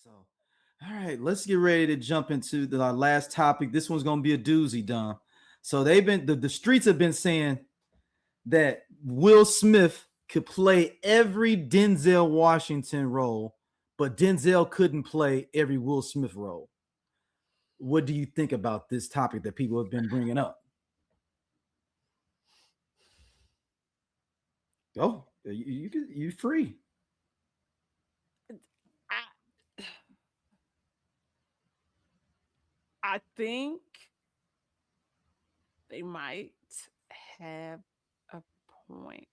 All right, let's get ready to jump into our last topic. This one's gonna be a doozy, Dom. So they've been the streets have been saying that Will Smith could play every Denzel Washington role, but Denzel couldn't play every Will Smith role. What do you think about this topic that people have been bringing up? Oh, you free. I I think they might have a point.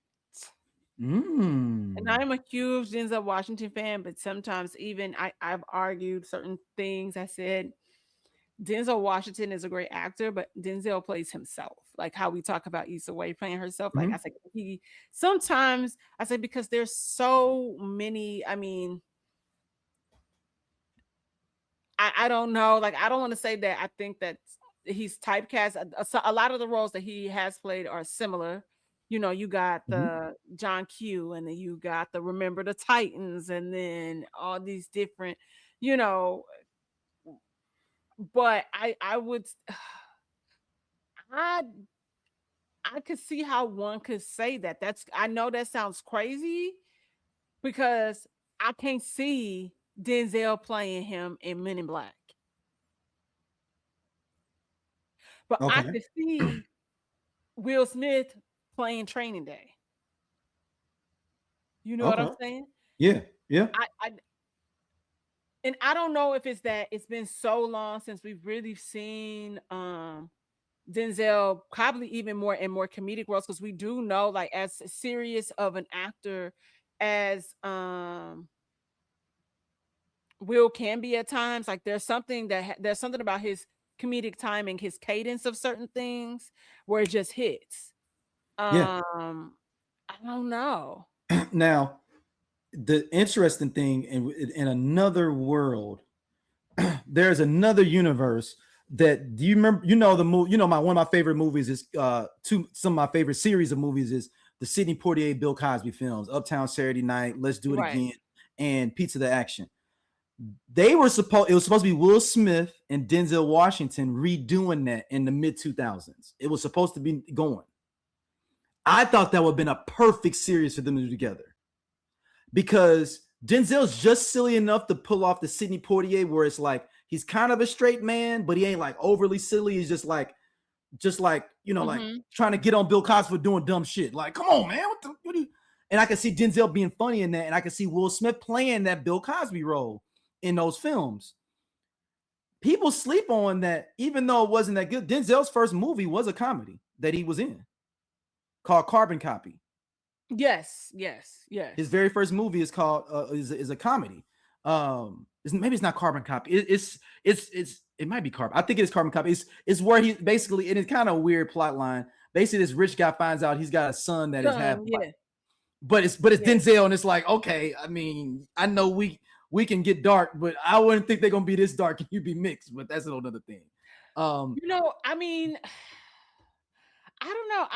And Mm. I'm a huge Denzel Washington fan, but sometimes even I've argued certain things. I said Denzel Washington is a great actor, but Denzel plays himself. Like how we talk about Issa Rae playing herself. Like I Hmm. said, he sometimes I say because there's so many. I mean, I don't know. Like I don't want to say that I think that he's typecast. A lot of the roles that he has played are similar. You know, you got Hmm. the John Q, and then you got the Remember the Titans, and then all these different, you know. But I would I I could see how one could say that. That's I know that sounds crazy because I can't see Denzel playing him in Men in Black, but I Okay. could see Will Smith playing Training Day. You know what I'm Okay. saying? Yeah. Yeah. I and I don't know if it's that it's been so long since we've really seen Denzel probably even more in more comedic roles because we do know like as serious of an actor as Will can be at times like there's something about his comedic timing, his cadence of certain things where it just hits. Yeah. I don't know. Now, the interesting thing in another world, there's another universe that do you remember? You know the movie. You know my one of my favorite movies is some of my favorite series of movies is the Sidney Poitier, Bill Cosby films, Uptown Saturday Night, Let's Do It Right. Again, and Pizza the Action. It was supposed to be Will Smith and Denzel Washington redoing that in the mid 2000s. It was supposed to be going. I thought that would have been a perfect series for them to do together because Denzel's just silly enough to pull off the Sidney Poitier, where it's like he's kind of a straight man, but he ain't like overly silly. He's just like like Mhm. trying to get on Bill Cosby for doing dumb shit. Like, come on, man, what do you? And I can see Denzel being funny in that, and I can see Will Smith playing that Bill Cosby role in those films. People sleep on that, even though it wasn't that good. Denzel's first movie was a comedy that he was in called Carbon Copy. Yes, yes, His yes. very first movie is called is a comedy. Maybe it's not Carbon Copy. It might be Carbon. I think it's Carbon Copy. It's where he basically, and it's kind of a weird plot line. Basically, this rich guy finds out he's got a son that is half Son, black, yeah, but it's yeah. Denzel, and it's like, okay, I mean, I know we can get dark, but I wouldn't think they're gonna be this dark and you be mixed. But that's another thing. Um, I mean, I don't know.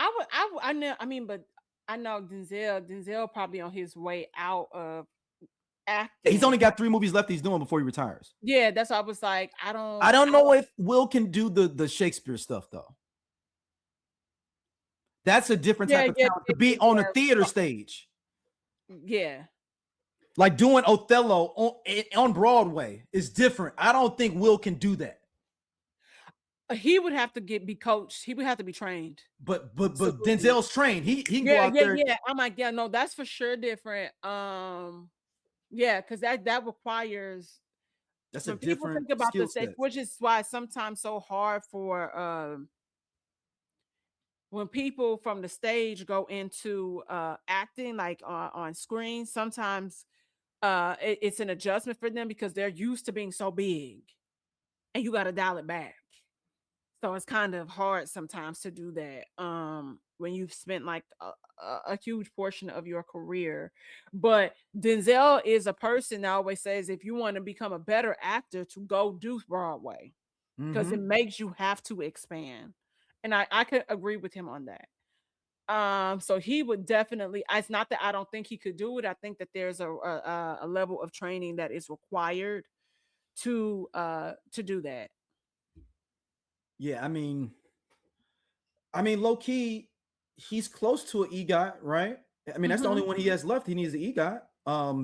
I know. I mean, but I know Denzel probably on his way out of he's acting. only got 3 movies left he's doing before he retires. Yeah, that's why I was like, I don't know if Will can do the Shakespeare stuff though. That's a different yeah, type of yeah, talent to yeah, be yeah, on a yeah. theater stage, Yeah. like doing Othello on Broadway is different. I don't think Will can do that. He would have to be coached. He would have to be trained. But Absolutely. Denzel's trained. He can go Yeah, out yeah, there. yeah. I'm like, yeah, no, that's for sure different. Yeah, because that requires That's a when people different think about the skill stage, set. which is why it's sometimes so hard for when people from the stage go into acting like on screen, sometimes it's an adjustment for them because they're used to being so big and you got to dial it back. So it's kind of hard sometimes to do that when you've spent like a huge portion of your career. But Denzel is a person that always says if you want to become a better actor to go do Broadway because it Mm-hmm. makes you have to expand. And I could agree with him on that. So he would definitely. It's not that I don't think he could do it. I think that there's a level of training that is required. to do that. Yeah, I mean, low key, he's close to an EGOT, right? I mean, that's the only one he has left. He needs an EGOT.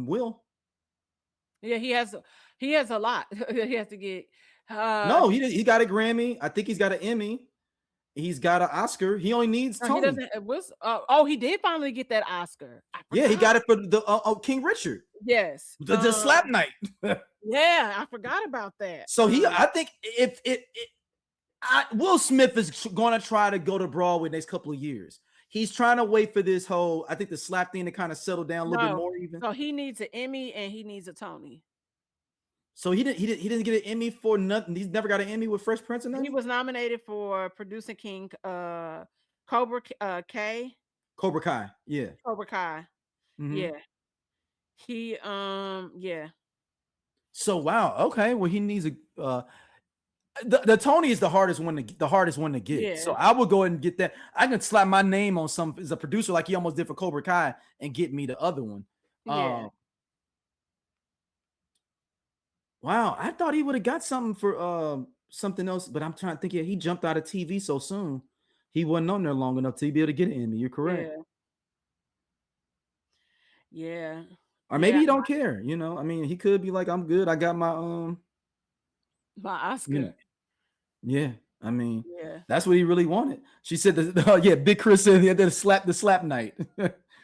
Will. Yeah, he has a lot. He has to get. No, he got a Grammy. I think he's got an Emmy. He's got an Oscar. He only needs No, Tony. he doesn't. It was. Oh, he did finally get that Oscar. Yeah, he got it for the King Richard. Yes, the slap night. Yeah, I forgot about that. So I think if Will Smith is going to try to go to Broadway next couple of years. He's trying to wait for this whole, I think, the slap thing to kind of settle down a little bit more even. So he needs an Emmy and he needs a Tony. So he didn't get an Emmy for nothing. He's never got an Emmy with Fresh Prince and nothing? He was nominated for producing King Cobra Kai. Cobra Kai, yeah. Cobra Kai. Mm-hmm. Yeah. He yeah. So wow, okay. Well, he needs a the Tony is the hardest one to get. Yeah. So I will go ahead and get that. I can slap my name on some as a producer like he almost did for Cobra Kai and get me the other one. Yeah. Wow, I thought he would have got something for something else, but I'm trying to think. Yeah, he jumped out of TV so soon. He wasn't on there long enough to be able to get an Emmy. You're correct. Yeah. Or maybe he don't care. You know, I mean, he could be like, I'm good. I got my Oscar. You know, yeah. I mean, that's what he really wanted. She said, Big Chris said the slap night.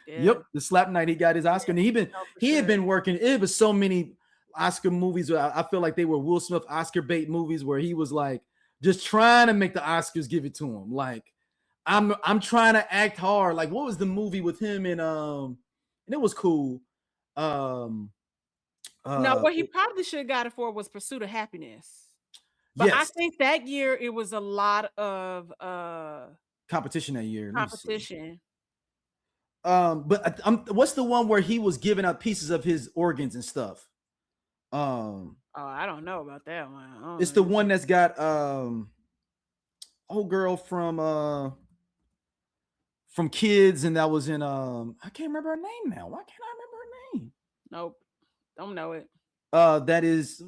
Yep, the slap night. He got his Oscar, and he had been working. It was so many Oscar movies. I feel like they were Will Smith Oscar bait movies where he was like just trying to make the Oscars give it to him. Like I'm trying to act hard. Like what was the movie with him and it was cool. No, what he probably should have got it for was Pursuit of Happyness. But I think that year it was a lot of competition that year. Competition. But what's the one where he was giving up pieces of his organs and stuff? I don't know about that one. It's the one that's got old girl from Kids, and that was in I can't remember her name now. Why can't I remember her name? Nope, don't know it. That is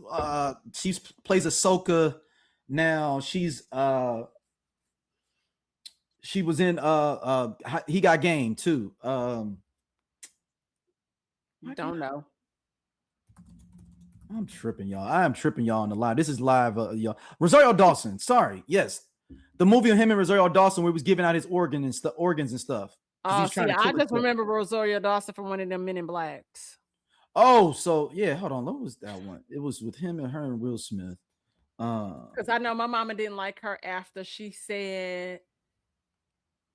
she plays Ahsoka now. She was in He Got Game too. Don't know. I'm tripping, y'all. I am tripping y'all on the live. This is live, y'all. Rosario Dawson. Sorry. Yes. The movie of him and Rosario Dawson where he was giving out his organs and stuff. I just remember Rosario Dawson from one of them Men in Blacks. Oh, so yeah, hold on. What was that one? It was with him and her and Will Smith. Because I know my mama didn't like her after she said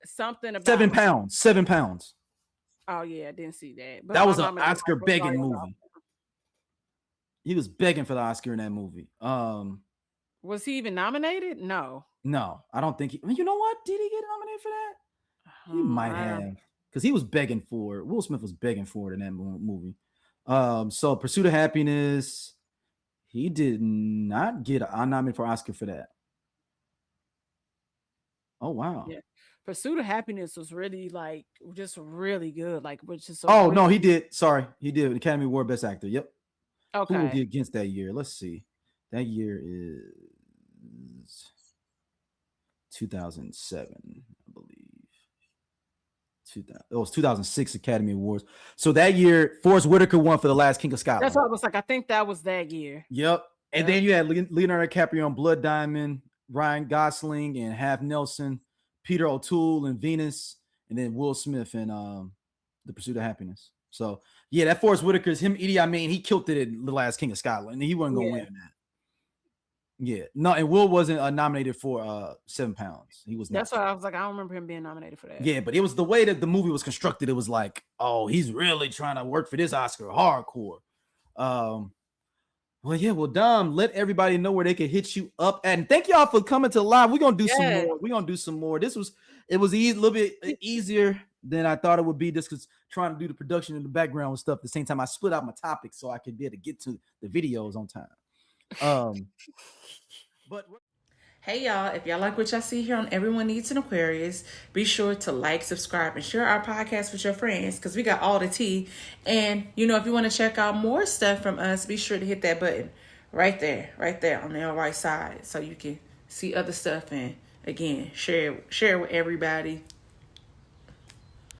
something about 7 pounds. 7 pounds. Oh yeah, I didn't see that. But that was an Oscar begging movie. He was begging for the Oscar in that movie. Was he even nominated? No, I don't think you know what? Did he get nominated for that? He might have, because he was begging for it. Will Smith was begging for it in that movie. So Pursuit of Happyness, he did not get nominated for Oscar for that. Oh wow. Yeah. Pursuit of Happyness was really just really good. No, he did. Sorry, he did. Academy Award Best Actor. Yep. Okay. Who will be against that year? Let's see. That year is 2007, I believe. It was 2006 Academy Awards. So that year, Forrest Whitaker won for The Last King of Scotland. That's what I was like. I think that was that year. Yep. And then you had Leonardo DiCaprio on Blood Diamond, Ryan Gosling and Half Nelson, Peter O'Toole and Venus, and then Will Smith in The Pursuit of Happyness. So yeah, that Forrest Whitaker's him. Idi Amin, he killed it in The Last King of Scotland, and he wasn't gonna win that. Yeah, no, and Will wasn't nominated for 7 pounds. He was not. That's why I was like, I don't remember him being nominated for that. Yeah, but it was the way that the movie was constructed. It was like, oh, he's really trying to work for this Oscar hardcore. Well, yeah, well, Dom, let everybody know where they can hit you up at. And thank y'all for coming to live. We're gonna do some more. We're gonna do some more. It was a little bit easier than I thought it would be, just because trying to do the production in the background and stuff at the same time. I split out my topics so I could be able to get to the videos on time. But hey y'all, if y'all like what y'all see here on Everyone Needs an Aquarius, be sure to like, subscribe, and share our podcast with your friends, because we got all the tea. And if you want to check out more stuff from us, be sure to hit that button right there on the right side, so you can see other stuff and again share with everybody.